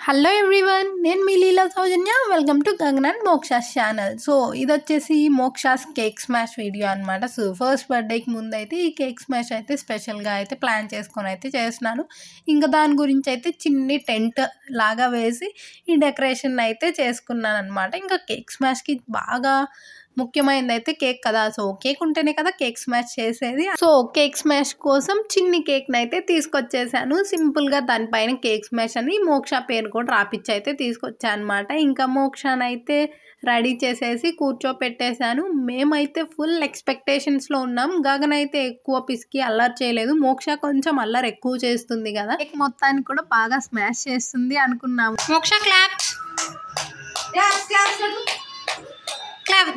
Hello everyone, నేను మీ Leela Soujanya. Welcome to Gagan and Moksha's channel. So ఇది వచ్చేసి మోక్షాస్ కేక్ స్మాష్ వీడియో అనమాట. సో ఫస్ట్ బర్త్డేకి ముందు అయితే ఈ కేక్ స్మాష్ అయితే స్పెషల్గా అయితే ప్లాన్ చేసుకొని అయితే చేస్తున్నాను. ఇంకా దాని గురించి అయితే చిన్ని టెంట్ లాగా వేసి ఈ డెకరేషన్ అయితే చేసుకున్నాను అనమాట. ఇంకా కేక్ స్మాష్కి బాగా ముఖ్యమైనది అయితే కేక్ కదా. సో కేక్ ఉంటేనే కదా కేక్ స్మాష్ చేసేది. సో కేక్ స్మాష్ కోసం చిన్ని కేక్ని అయితే తీసుకొచ్చేసాను. సింపుల్గా దానిపైన కేక్ స్మాష్ అని మోక్ష పేరు కూడా రాపిచ్చి అయితే తీసుకొచ్చాను అనమాట. ఇంకా మోక్షని అయితే రెడీ చేసేసి కూర్చోపెట్టేశాను. మేమైతే ఫుల్ ఎక్స్పెక్టేషన్స్లో ఉన్నాం. గగన్ అయితే ఎక్కువ పిసికి అల్లరి చేయలేదు. మోక్ష కొంచెం అల్లరి ఎక్కువ చేస్తుంది కదా. కేక్ మొత్తాన్ని కూడా బాగా స్మాష్ చేస్తుంది అనుకున్నాము. మోక్ష clap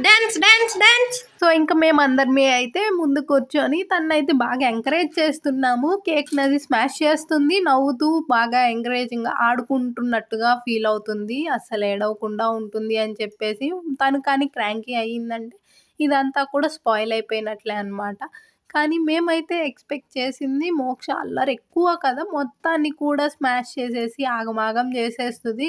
dance dance dance. So ఇంకా మేమందరినీ అయితే ముందు కూర్చొని తనైతే బాగా ఎంకరేజ్ చేస్తున్నాము. కేక్ నది స్మాష్ చేస్తుంది, నవ్వుతూ బాగా ఎంకరేజింగ్గా ఆడుకుంటున్నట్టుగా ఫీల్ అవుతుంది. అసలు ఏడవకుండా ఉంటుంది అని చెప్పేసి తను కానీ క్రాంకీ అయ్యిందంటే ఇదంతా కూడా స్పాయిల్ అయిపోయినట్లే అనమాట. కానీ మేమైతే ఎక్స్పెక్ట్ చేసింది మోక్ష అల్లరి ఎక్కువ కదా, మొత్తాన్ని కూడా స్మాష్ చేసేసి ఆగమాగం చేసేస్తుంది.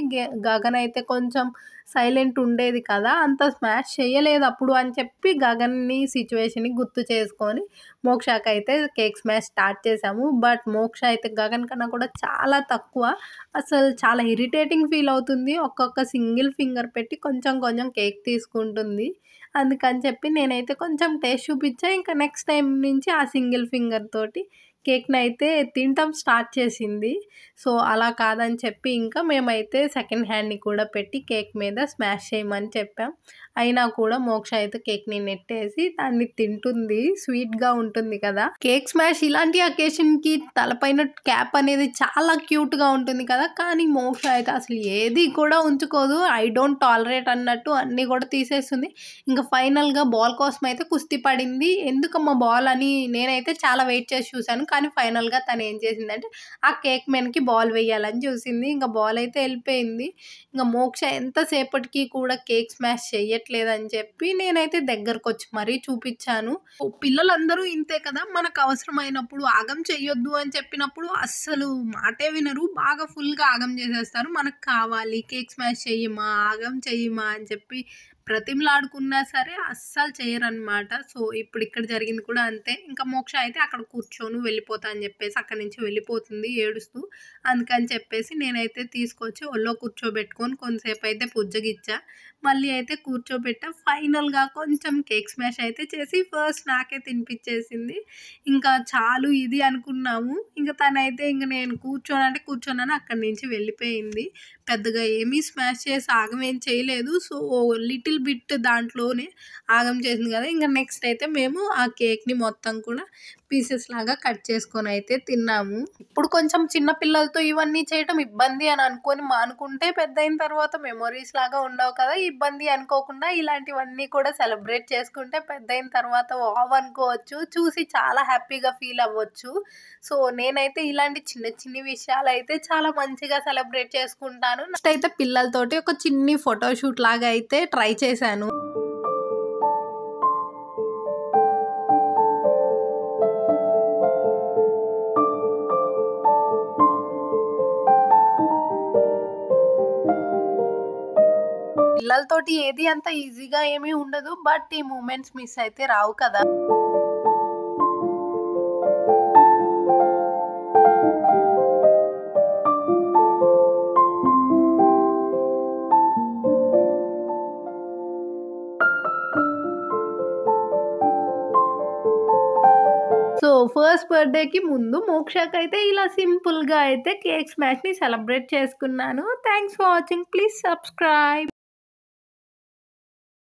గగన్ అయితే కొంచెం సైలెంట్ ఉండేది కదా, అంత స్మాష్ చేయలేదు అప్పుడు అని చెప్పి గగన్ని సిచ్యువేషన్ని గుర్తు చేసుకొని మోక్షకైతే కేక్ స్మాష్ స్టార్ట్ చేసాము. బట్ మోక్ష అయితే గగన్ కన్నా కూడా చాలా తక్కువ. అసలు చాలా ఇరిటేటింగ్ ఫీల్ అవుతుంది. ఒక్కొక్క సింగిల్ ఫింగర్ పెట్టి కొంచెం కొంచెం కేక్ తీసుకుంటుంది. అందుకని చెప్పి నేనైతే కొంచెం టేస్ట్ చూపించా. ఇంకా నెక్స్ట్ టైం నుంచి ఆ సింగిల్ ఫింగర్ తోటి కేక్ని అయితే తినటం స్టార్ట్ చేసింది. సో అలా కాదని చెప్పి ఇంకా మేమైతే సెకండ్ హ్యాండ్ని కూడా పెట్టి కేక్ మీద స్మాష్ చేయమని చెప్పాం. అయినా కూడా మోక్ష అయితే కేక్ని నెట్టేసి దాన్ని తింటుంది. స్వీట్గా ఉంటుంది కదా కేక్ స్మాష్. ఇలాంటి అకేషన్కి తలపైన క్యాప్ అనేది చాలా క్యూట్గా ఉంటుంది కదా, కానీ మోక్ష అయితే అసలు ఏది కూడా ఉంచుకోదు. ఐ డోంట్ టాలరేట్ అన్నట్టు అన్నీ కూడా తీసేస్తుంది. ఇంకా ఫైనల్గా బాల్ కోసం అయితే కుస్తీ పడింది. ఎందుకమ్మా బాల్ అని నేనైతే చాలా వెయిట్ చేసి చూశాను. కానీ ఫైనల్గా తను ఏం చేసిందంటే ఆ కేక్ మీదకి బాల్ వేయాలని చూసింది. ఇంకా బాల్ అయితే వెళ్ళిపోయింది. ఇంకా మోక్ష ఎంతసేపటికి కూడా కేక్ స్మాష్ చెయ్యట్లేదని చెప్పి నేనైతే దగ్గరకు వచ్చి మరీ చూపించాను. పిల్లలందరూ ఇంతే కదా, మనకు అవసరమైనప్పుడు ఆగం చెయ్యొద్దు అని చెప్పినప్పుడు అస్సలు మాటే వినరు. బాగా ఫుల్గా ఆగం చేసేస్తారు. మనకు కావాలి కేక్ స్మాష్ చెయ్యమా, ఆగం చెయ్యమా అని చెప్పి ప్రతిమలాడుకున్నా సరే అస్సలు చేయరనమాట. సో ఇప్పుడు ఇక్కడ జరిగింది కూడా అంతే. ఇంకా మోక్ష అయితే అక్కడ కూర్చొని వెళ్ళిపోతా అని చెప్పేసి అక్కడి నుంచి వెళ్ళిపోతుంది ఏడుస్తూ. అందుకని చెప్పేసి నేనైతే తీసుకొచ్చి ఒళ్ళో కూర్చోబెట్టుకొని కొంతసేపు అయితే పుజ్జగిచ్చా. మళ్ళీ అయితే కూర్చోబెట్టా. ఫైనల్గా కొంచెం కేక్ స్మాష్ అయితే చేసి ఫస్ట్ నాకే తినిపించేసింది. ఇంకా చాలు ఇది అనుకున్నాము. ఇంకా తనైతే ఇంక నేను కూర్చోనని అక్కడి నుంచి వెళ్ళిపోయింది. పెద్దగా ఏమీ స్మాష్ చేసి ఆగం ఏం చేయలేదు. సో లిటిల్ బిట్ దాంట్లోనే ఆగం చేసింది కదా. ఇంకా నెక్స్ట్ అయితే మేము ఆ కేక్ని మొత్తం కూడా పీసెస్ లాగా కట్ చేసుకొని అయితే తిన్నాము. ఇప్పుడు కొంచెం చిన్న పిల్లలతో ఇవన్నీ చేయటం ఇబ్బంది అని అనుకొని మానుకుంటే పెద్ద అయిన తర్వాత మెమొరీస్ లాగా ఉండవు కదా. ఇబ్బంది అనుకోకుండా ఇలాంటివన్నీ కూడా సెలబ్రేట్ చేసుకుంటే పెద్ద అయిన తర్వాత వావ్ అనుకోవచ్చు, చూసి చాలా హ్యాపీగా ఫీల్ అవ్వచ్చు. సో నేనైతే ఇలాంటి చిన్న చిన్ని విషయాలు అయితే చాలా మంచిగా సెలబ్రేట్ చేసుకుంటాను. నెక్స్ట్ అయితే పిల్లలతోటి ఒక చిన్ని ఫోటోషూట్ లాగా అయితే ట్రై చేశాను. పిల్లలతోటి ఏది అంత ఈజీగా ఏమీ ఉండదు. బట్ ఈ మూమెంట్స్ మిస్ అయితే రావు కదా. సో ఫస్ట్ బర్త్డేకి ముందు మోక్షకైతే ఇలా సింపుల్గా అయితే కేక్ స్మాష్ని సెలబ్రేట్ చేసుకున్నాను. Thanks for watching. Please subscribe.